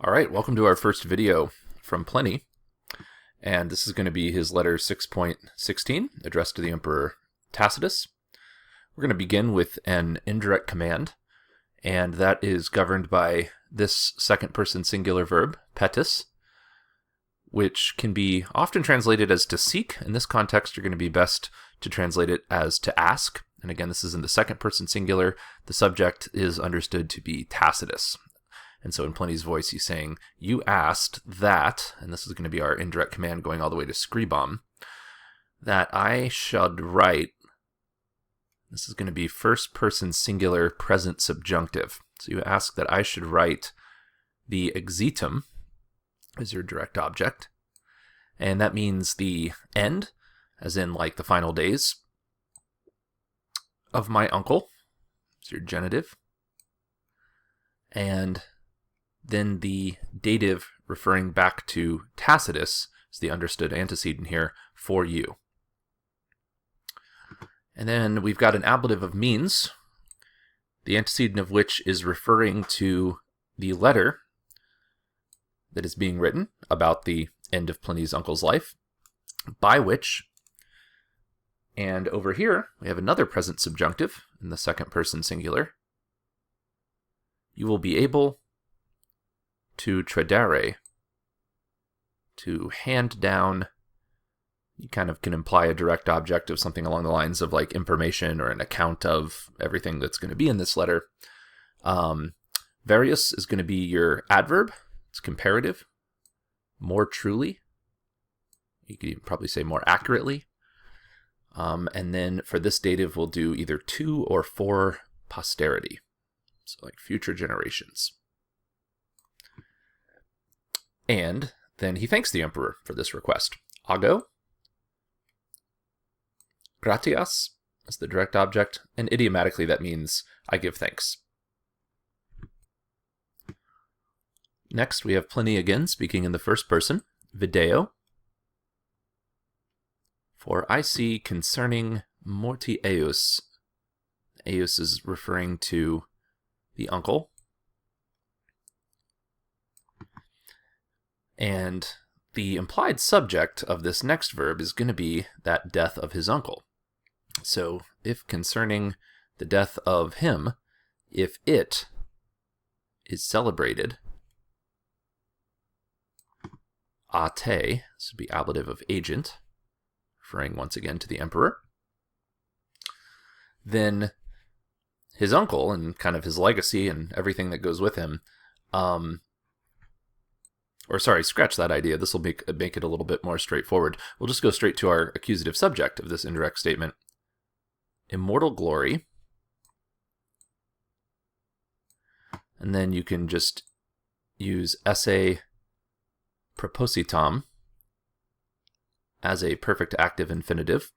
All right, welcome to our first video from Pliny, and this is going to be his letter 6.16, addressed to the Emperor Tacitus. We're going to begin with an indirect command, and that is governed by this second-person singular verb, petis, which can be often translated as to seek. In this context, you're going to be best to translate it as to ask. And again, this is in the second-person singular. The subject is understood to be Tacitus. And so in Pliny's voice, he's saying, you asked that, and this is going to be our indirect command going all the way to scribam, that I should write, this is going to be first-person singular present subjunctive. So you ask that I should write the exitum as your direct object, and that means the end, as in like the final days, of my uncle, it's your genitive, and then the dative referring back to Tacitus is the understood antecedent here, for you. And then we've got an ablative of means, the antecedent of which is referring to the letter that is being written about the end of Pliny's uncle's life, by which, and over here we have another present subjunctive in the second person singular, you will be able to tradere, to hand down. You kind of can imply a direct object of something along the lines of like information or an account of everything that's going to be in this letter. Various is going to be your adverb. It's comparative. More truly. You could even probably say more accurately. And then for this dative, we'll do either to or for posterity. So like future generations. And then he thanks the emperor for this request. Ago, gratias is the direct object, and idiomatically that means I give thanks. Next, we have Pliny again speaking in the first person, video, for I see concerning morti eius. Eius is referring to the uncle. And the implied subject of this next verb is going to be that death of his uncle. So if concerning the death of him, if it is celebrated, ate, this would be ablative of agent, referring once again to the emperor, then his uncle and kind of his legacy and everything that goes with him, scratch that idea. This will make it a little bit more straightforward. We'll just go straight to our accusative subject of this indirect statement. Immortal glory. And then you can just use esse propositam as a perfect active infinitive,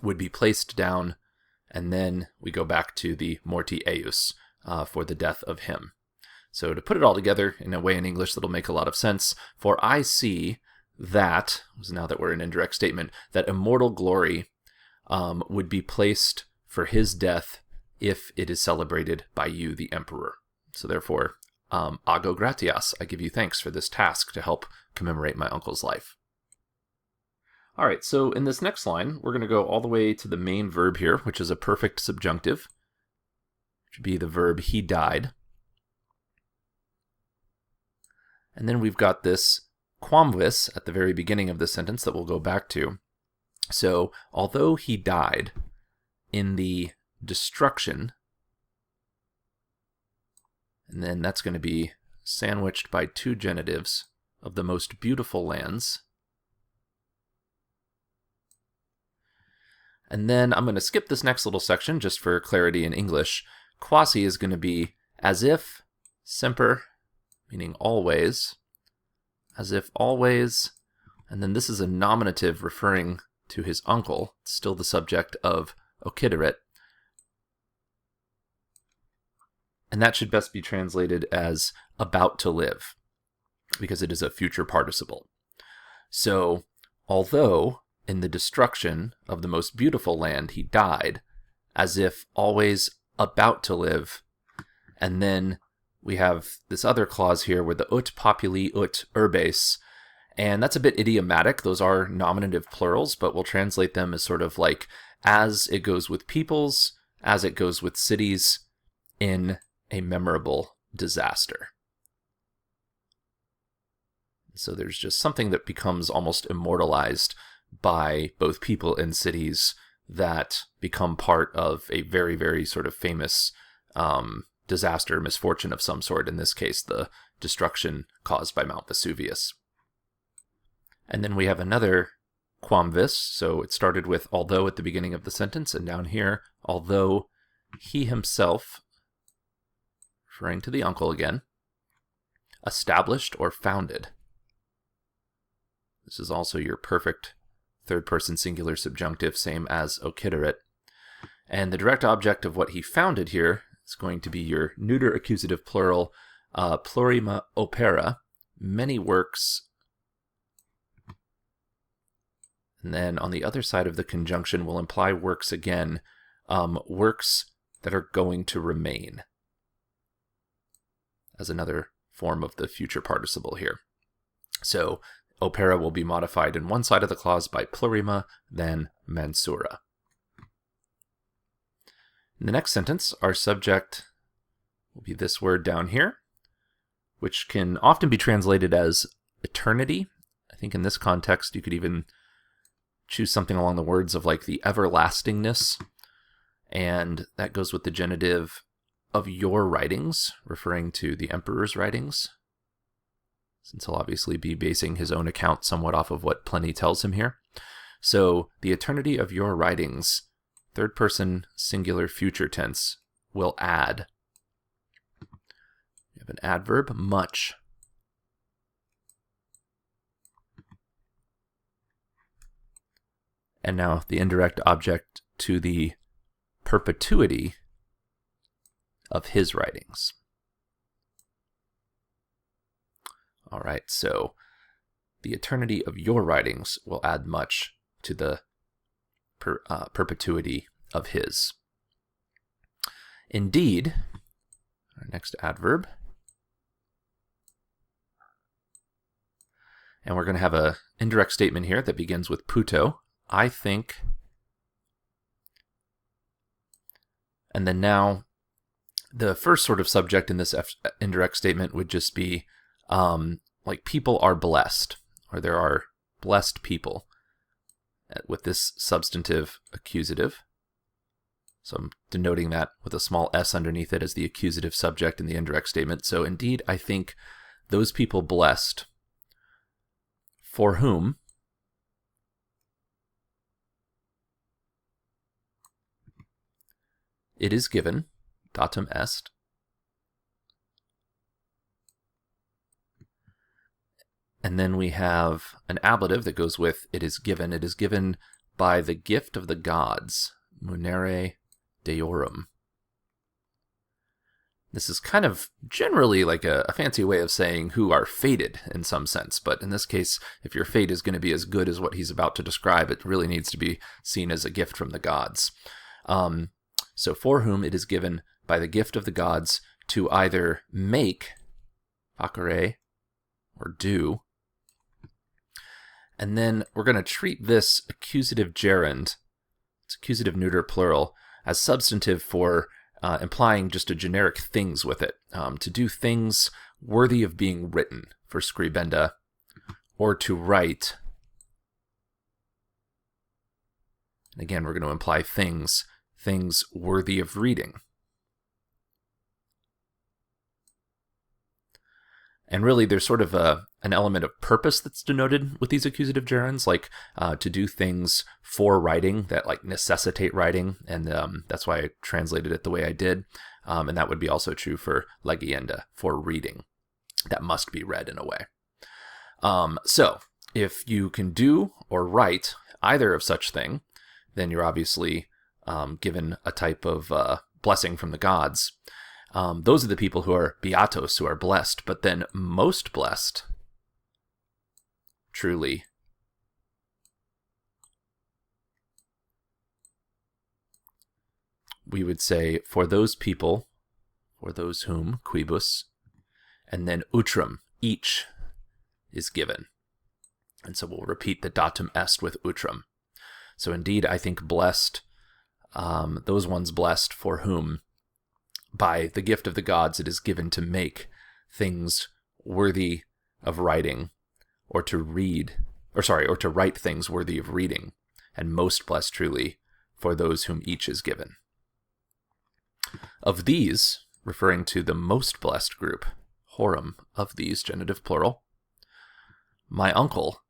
would be placed down, and then we go back to the morti eius for the death of him. So to put it all together in a way in English that'll make a lot of sense, for I see that, now that we're in indirect statement, that immortal glory would be placed for his death if it is celebrated by you, the emperor. So therefore, ago gratias, I give you thanks for this task to help commemorate my uncle's life. All right, so in this next line, we're going to go all the way to the main verb here, which is a perfect subjunctive, which would be the verb he died. And then we've got this quamvis at the very beginning of the sentence that we'll go back to. So, although he died in the destruction, and then that's going to be sandwiched by two genitives of the most beautiful lands. And then I'm going to skip this next little section just for clarity in English. Quasi is going to be as if, semper, meaning always, as if always, and then this is a nominative referring to his uncle, still the subject of occideret, and that should best be translated as about to live, because it is a future participle. So, although in the destruction of the most beautiful land he died, as if always about to live, and then we have this other clause here where the ut populi ut urbes, and that's a bit idiomatic. Those are nominative plurals, but we'll translate them as sort of like as it goes with peoples, as it goes with cities in a memorable disaster. So there's just something that becomes almost immortalized by both people and cities that become part of a very, very sort of famous disaster, misfortune of some sort, in this case, the destruction caused by Mount Vesuvius. And then we have another quam vis, so it started with although at the beginning of the sentence, and down here, although he himself, referring to the uncle again, established or founded. This is also your perfect third-person singular subjunctive, same as occideret. And the direct object of what he founded here is going to be your neuter accusative plural, plurima opera, many works. And then on the other side of the conjunction will imply works again, works that are going to remain, as another form of the future participle here. So opera will be modified in one side of the clause by plurima, then mensura. In the next sentence, our subject will be this word down here, which can often be translated as eternity. I think in this context, you could even choose something along the words of like the everlastingness, and that goes with the genitive of your writings, referring to the emperor's writings, since he'll obviously be basing his own account somewhat off of what Pliny tells him here. So the eternity of your writings, third person singular future tense, will add. We have an adverb, much. And now the indirect object to the perpetuity of his writings. All right, so the eternity of your writings will add much to the perpetuity of his. Indeed, our next adverb, and we're going to have an indirect statement here that begins with puto, I think, and then now the first sort of subject in this indirect statement would just be like people are blessed, or there are blessed people, with this substantive accusative. So I'm denoting that with a small s underneath it as the accusative subject in the indirect statement. So indeed, I think those people blessed for whom it is given, datum est, and then we have an ablative that goes with it is given. It is given by the gift of the gods, munere deorum. This is kind of generally like a fancy way of saying who are fated in some sense, but in this case, if your fate is going to be as good as what he's about to describe, it really needs to be seen as a gift from the gods. So for whom it is given by the gift of the gods to either make, facere, or do. And then we're going to treat this accusative gerund, it's accusative neuter plural, as substantive for implying just a generic things with it. To do things worthy of being written for scribenda, or to write. And again, we're going to imply things worthy of reading. And really, there's sort of an element of purpose that's denoted with these accusative gerunds, like to do things for writing that like necessitate writing, and that's why I translated it the way I did. And that would be also true for legienda, for reading. That must be read in a way. So if you can do or write either of such thing, then you're obviously given a type of blessing from the gods. Those are the people who are beatos, who are blessed, but then most blessed, truly, we would say for those people, for those whom, quibus, and then utrum, each, is given. And so we'll repeat the datum est with utrum. So indeed, I think blessed, those ones blessed for whom by the gift of the gods it is given to make things worthy of writing, or to write things worthy of reading, and most blessed truly for those whom each is given. Of these, referring to the most blessed group, horum, of these, genitive plural, my uncle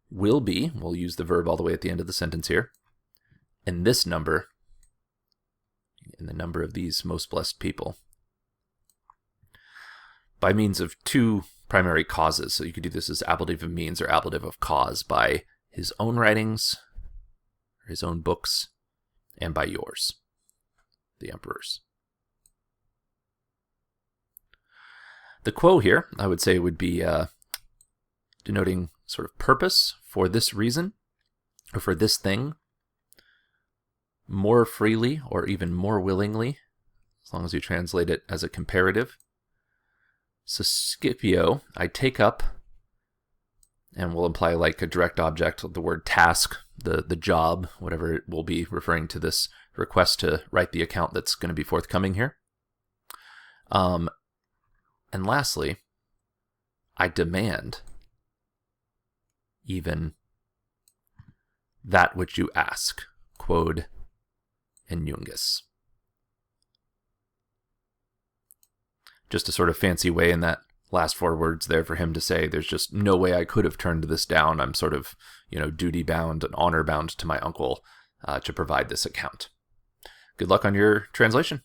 will be, we'll use the verb all the way at the end of the sentence here, in this number, in the number of these most blessed people, by means of two primary causes. So you could do this as ablative of means or ablative of cause, by his own writings, or his own books, and by yours, the emperors. The quo here, I would say, would be denoting sort of purpose, for this reason, or for this thing, more freely or even more willingly, as long as you translate it as a comparative. So Scipio, I take up, and will imply like a direct object, the word task, the job, whatever it will be, referring to this request to write the account that's going to be forthcoming here. And lastly, I demand even that which you ask, quod injungus. Just a sort of fancy way in that last four words there for him to say, there's just no way I could have turned this down. I'm sort of, duty bound and honor bound to my uncle to provide this account. Good luck on your translation.